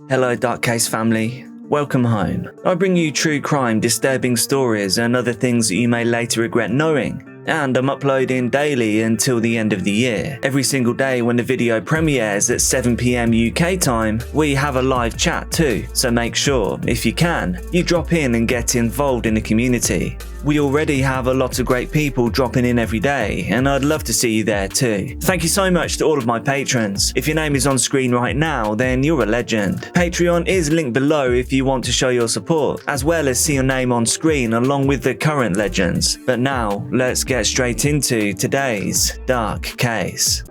Hello Dark Case family, welcome home. I bring you true crime, disturbing stories and other things that you may later regret knowing. And I'm uploading daily until the end of the year. Every single day when the video premieres at 7 PM UK time, we have a live chat too, so make sure, if you can, you drop in and get involved in the community. We already have a lot of great people dropping in every day, and I'd love to see you there too. Thank you so much to all of my patrons. If your name is on screen right now, then you're a legend. Patreon is linked below if you want to show your support, as well as see your name on screen along with the current legends. But now, let's get straight into today's Dark Case.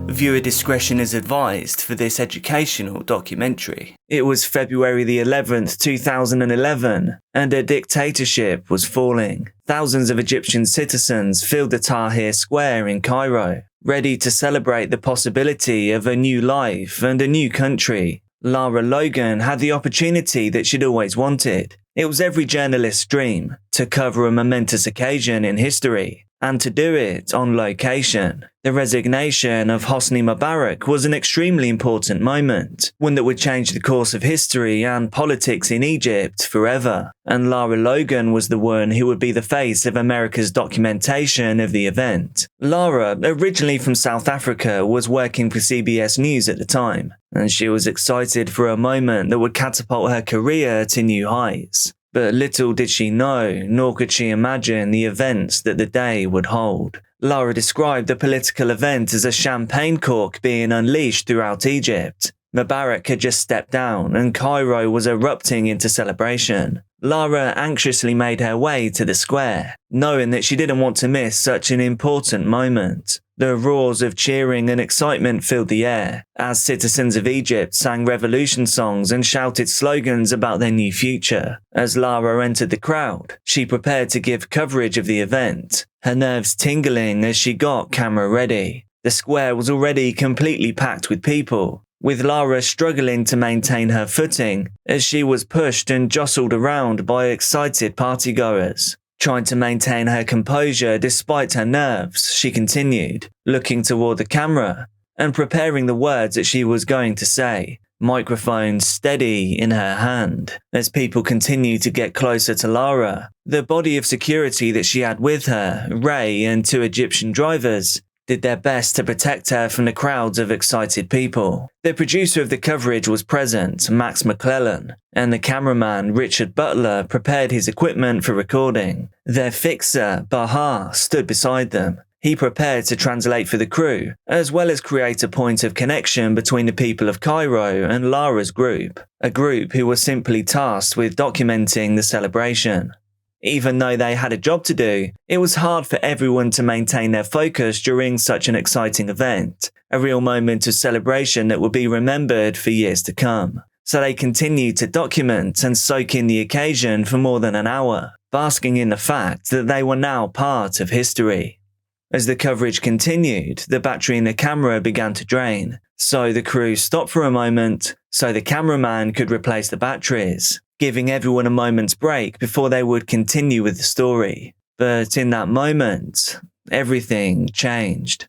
Viewer discretion is advised for this educational documentary. It was February the 11th, 2011, and a dictatorship was falling. Thousands of Egyptian citizens filled the Tharir Square in Cairo, ready to celebrate the possibility of a new life and a new country. Lara Logan had the opportunity that she'd always wanted. It was every journalist's dream to cover a momentous occasion in history, and to do it on location. The resignation of Hosni Mubarak was an extremely important moment, one that would change the course of history and politics in Egypt forever, and Lara Logan was the one who would be the face of America's documentation of the event. Lara, originally from South Africa, was working for CBS News at the time, and she was excited for a moment that would catapult her career to new heights. But little did she know, nor could she imagine the events that the day would hold. Lara described the political event as a champagne cork being unleashed throughout Egypt. Mubarak had just stepped down, and Cairo was erupting into celebration. Lara anxiously made her way to the square, knowing that she didn't want to miss such an important moment. The roars of cheering and excitement filled the air, as citizens of Egypt sang revolution songs and shouted slogans about their new future. As Lara entered the crowd, she prepared to give coverage of the event, her nerves tingling as she got camera ready. The square was already completely packed with people, with Lara struggling to maintain her footing as she was pushed and jostled around by excited partygoers. Trying to maintain her composure despite her nerves, she continued, looking toward the camera and preparing the words that she was going to say, microphone steady in her hand. As people continued to get closer to Lara, the body of security that she had with her, Ray and two Egyptian drivers, did their best to protect her from the crowds of excited people. The producer of the coverage was present, Max McClellan, and the cameraman, Richard Butler, prepared his equipment for recording. Their fixer, Bahaa, stood beside them. He prepared to translate for the crew, as well as create a point of connection between the people of Cairo and Lara's group, a group who was simply tasked with documenting the celebration. Even though they had a job to do, it was hard for everyone to maintain their focus during such an exciting event, a real moment of celebration that would be remembered for years to come. So they continued to document and soak in the occasion for more than an hour, basking in the fact that they were now part of history. As the coverage continued, the battery in the camera began to drain, so the crew stopped for a moment so the cameraman could replace the batteries, giving everyone a moment's break before they would continue with the story. But in that moment, everything changed.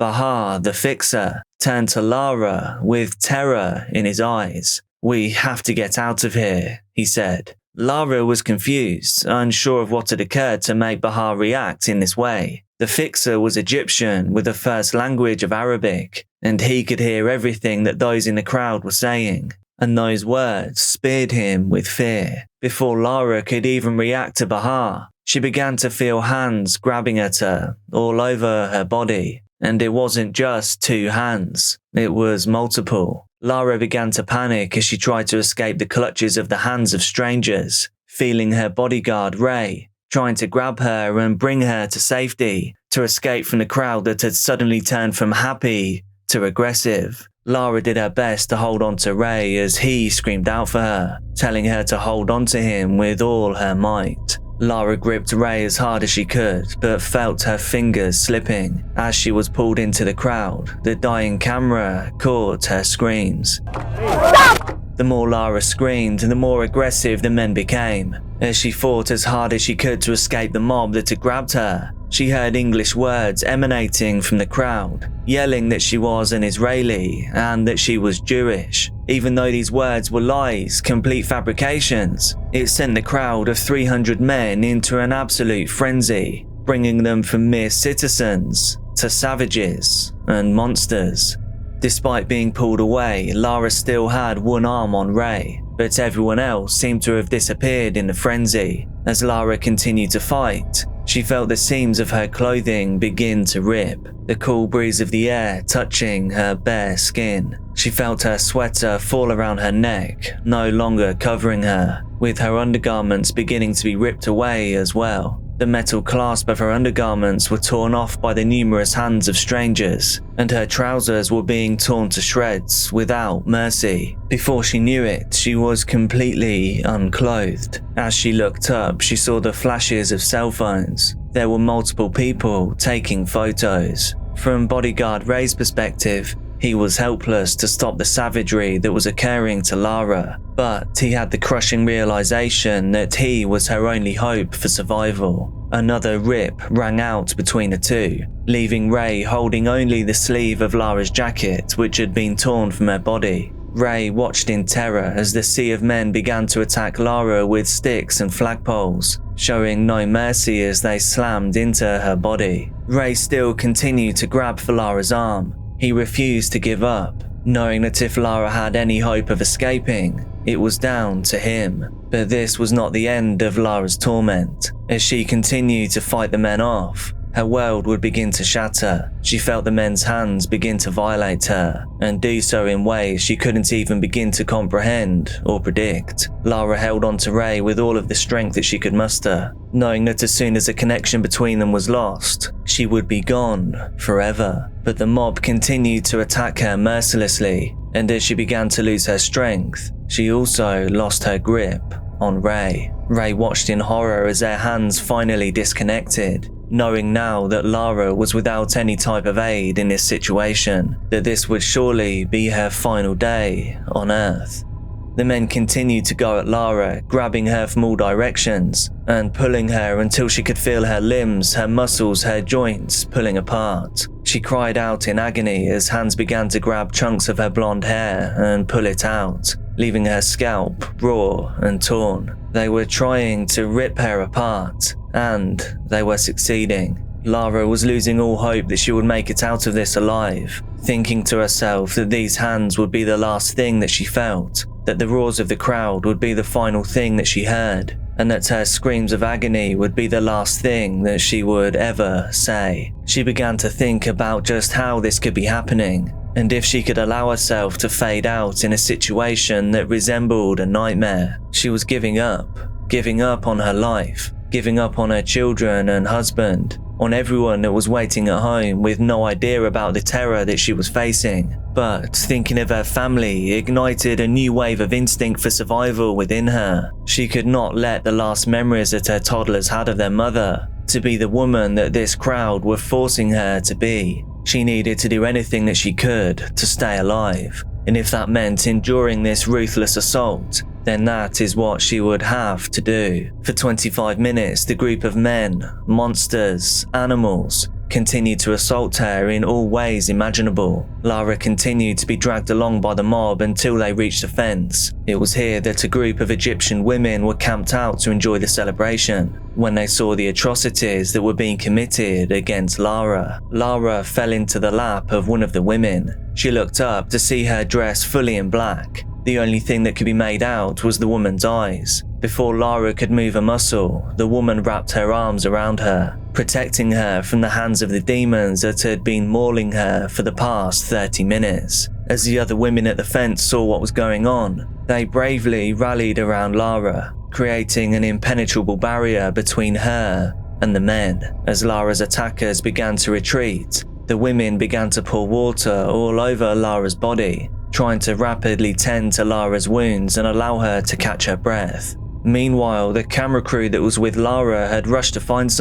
Bahaa, the fixer, turned to Lara with terror in his eyes. "We have to get out of here," he said. Lara was confused, unsure of what had occurred to make Bahaa react in this way. The fixer was Egyptian with a first language of Arabic, and he could hear everything that those in the crowd were saying. And those words speared him with fear. Before Lara could even react to Bahaa, she began to feel hands grabbing at her all over her body. And it wasn't just two hands, it was multiple. Lara began to panic as she tried to escape the clutches of the hands of strangers, feeling her bodyguard Ray trying to grab her and bring her to safety, to escape from the crowd that had suddenly turned from happy to aggressive. Lara did her best to hold on to Ray as he screamed out for her, telling her to hold on to him with all her might. Lara gripped Ray as hard as she could, but felt her fingers slipping. As she was pulled into the crowd, the dying camera caught her screams. The more Lara screamed, the more aggressive the men became. As she fought as hard as she could to escape the mob that had grabbed her, she heard English words emanating from the crowd, yelling that she was an Israeli and that she was Jewish. Even though these words were lies, complete fabrications, it sent the crowd of 300 men into an absolute frenzy, bringing them from mere citizens to savages and monsters. Despite being pulled away, Lara still had one arm on Ray, but everyone else seemed to have disappeared in the frenzy. As Lara continued to fight, she felt the seams of her clothing begin to rip, the cool breeze of the air touching her bare skin. She felt her sweater fall around her neck, no longer covering her, with her undergarments beginning to be ripped away as well. The metal clasp of her undergarments were torn off by the numerous hands of strangers, and her trousers were being torn to shreds without mercy. Before she knew it, she was completely unclothed. As she looked up, she saw the flashes of cell phones. There were multiple people taking photos. From bodyguard Ray's perspective, he was helpless to stop the savagery that was occurring to Lara, but he had the crushing realization that he was her only hope for survival. Another rip rang out between the two, leaving Ray holding only the sleeve of Lara's jacket, which had been torn from her body. Ray watched in terror as the sea of men began to attack Lara with sticks and flagpoles, showing no mercy as they slammed into her body. Ray still continued to grab for Lara's arm. He refused to give up, knowing that if Lara had any hope of escaping, it was down to him. But this was not the end of Lara's torment. As she continued to fight the men off, her world would begin to shatter. She felt the men's hands begin to violate her, and do so in ways she couldn't even begin to comprehend or predict. Lara held on to Ray with all of the strength that she could muster, knowing that as soon as the connection between them was lost, she would be gone forever. But the mob continued to attack her mercilessly, and as she began to lose her strength, she also lost her grip on Ray. Ray watched in horror as their hands finally disconnected, knowing now that Lara was without any type of aid in this situation, that this would surely be her final day on Earth. The men continued to go at Lara, grabbing her from all directions and pulling her until she could feel her limbs, her muscles, her joints pulling apart. She cried out in agony as hands began to grab chunks of her blonde hair and pull it out, leaving her scalp raw and torn. They were trying to rip her apart, and they were succeeding. Lara was losing all hope that she would make it out of this alive, thinking to herself that these hands would be the last thing that she felt, that the roars of the crowd would be the final thing that she heard, and that her screams of agony would be the last thing that she would ever say. She began to think about just how this could be happening, and if she could allow herself to fade out in a situation that resembled a nightmare. She was giving up on her life, giving up on her children and husband, on everyone that was waiting at home with no idea about the terror that she was facing. But thinking of her family ignited a new wave of instinct for survival within her. She could not let the last memories that her toddlers had of their mother to be the woman that this crowd were forcing her to be. She needed to do anything that she could to stay alive, and if that meant enduring this ruthless assault, then that is what she would have to do. For 25 minutes, the group of men, monsters, animals, continued to assault her in all ways imaginable. Lara continued to be dragged along by the mob until they reached a fence. It was here that a group of Egyptian women were camped out to enjoy the celebration. When they saw the atrocities that were being committed against Lara, Lara fell into the lap of one of the women. She looked up to see her dressed fully in black. The only thing that could be made out was the woman's eyes. Before Lara could move a muscle, the woman wrapped her arms around her, protecting her from the hands of the demons that had been mauling her for the past 30 minutes. As the other women at the fence saw what was going on, they bravely rallied around Lara, creating an impenetrable barrier between her and the men. As Lara's attackers began to retreat, the women began to pour water all over Lara's body, trying to rapidly tend to Lara's wounds and allow her to catch her breath. Meanwhile, the camera crew that was with Lara had rushed to find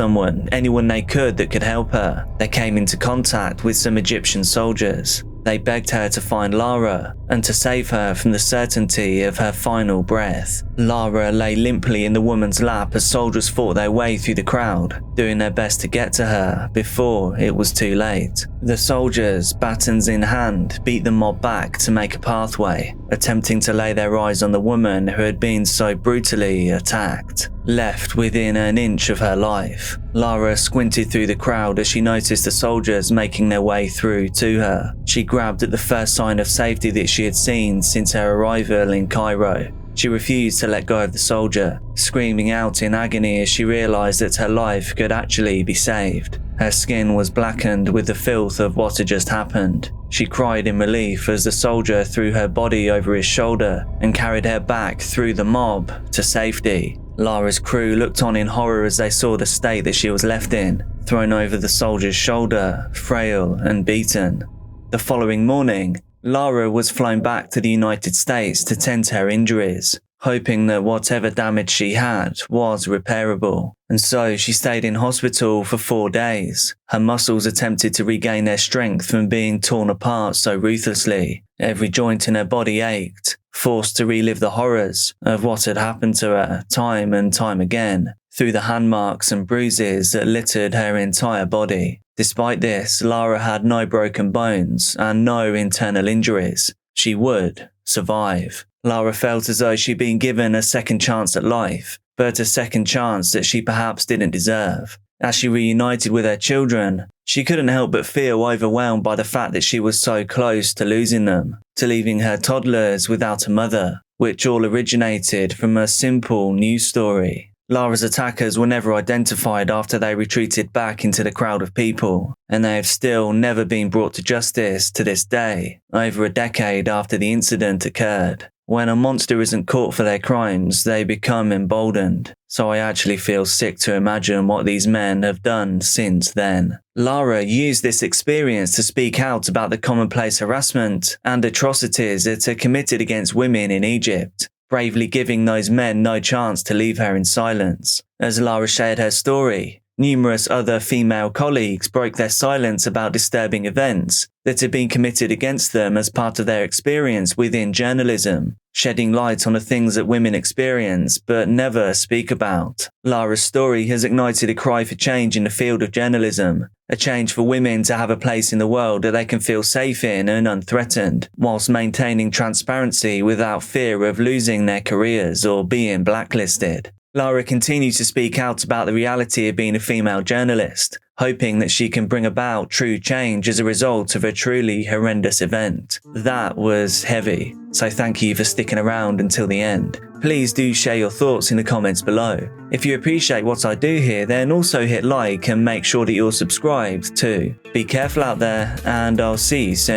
anyone they could that could help her. They came into contact with some Egyptian soldiers. They begged her to find Lara and to save her from the certainty of her final breath. Lara lay limply in the woman's lap as soldiers fought their way through the crowd, doing their best to get to her before it was too late. The soldiers, batons in hand, beat the mob back to make a pathway, attempting to lay their eyes on the woman who had been so brutally attacked. Left within an inch of her life, Lara squinted through the crowd as she noticed the soldiers making their way through to her. She grabbed at the first sign of safety that she had seen since her arrival in Cairo. She refused to let go of the soldier, screaming out in agony as she realized that her life could actually be saved. Her skin was blackened with the filth of what had just happened. She cried in relief as the soldier threw her body over his shoulder and carried her back through the mob to safety. Lara's crew looked on in horror as they saw the state that she was left in, thrown over the soldier's shoulder, frail and beaten. The following morning, Lara was flown back to the United States to tend to her injuries, hoping that whatever damage she had was repairable. And so she stayed in hospital for 4 days. Her muscles attempted to regain their strength from being torn apart so ruthlessly. Every joint in her body ached, forced to relive the horrors of what had happened to her time and time again, through the hand marks and bruises that littered her entire body. Despite this, Lara had no broken bones and no internal injuries. She would survive. Lara felt as though she'd been given a second chance at life, but a second chance that she perhaps didn't deserve. As she reunited with her children, she couldn't help but feel overwhelmed by the fact that she was so close to losing them, to leaving her toddlers without a mother, which all originated from a simple news story. Lara's attackers were never identified after they retreated back into the crowd of people, and they have still never been brought to justice to this day, over a decade after the incident occurred. When a monster isn't caught for their crimes, they become emboldened, so I actually feel sick to imagine what these men have done since then. Lara used this experience to speak out about the commonplace harassment and atrocities that are committed against women in Egypt, bravely giving those men no chance to leave her in silence. As Lara shared her story, numerous other female colleagues broke their silence about disturbing events that had been committed against them as part of their experience within journalism, shedding light on the things that women experience but never speak about. Lara's story has ignited a cry for change in the field of journalism, a change for women to have a place in the world that they can feel safe in and unthreatened, whilst maintaining transparency without fear of losing their careers or being blacklisted. Lara continues to speak out about the reality of being a female journalist, hoping that she can bring about true change as a result of a truly horrendous event. That was heavy, so thank you for sticking around until the end. Please do share your thoughts in the comments below. If you appreciate what I do here, then also hit like and make sure that you're subscribed too. Be careful out there, and I'll see you soon.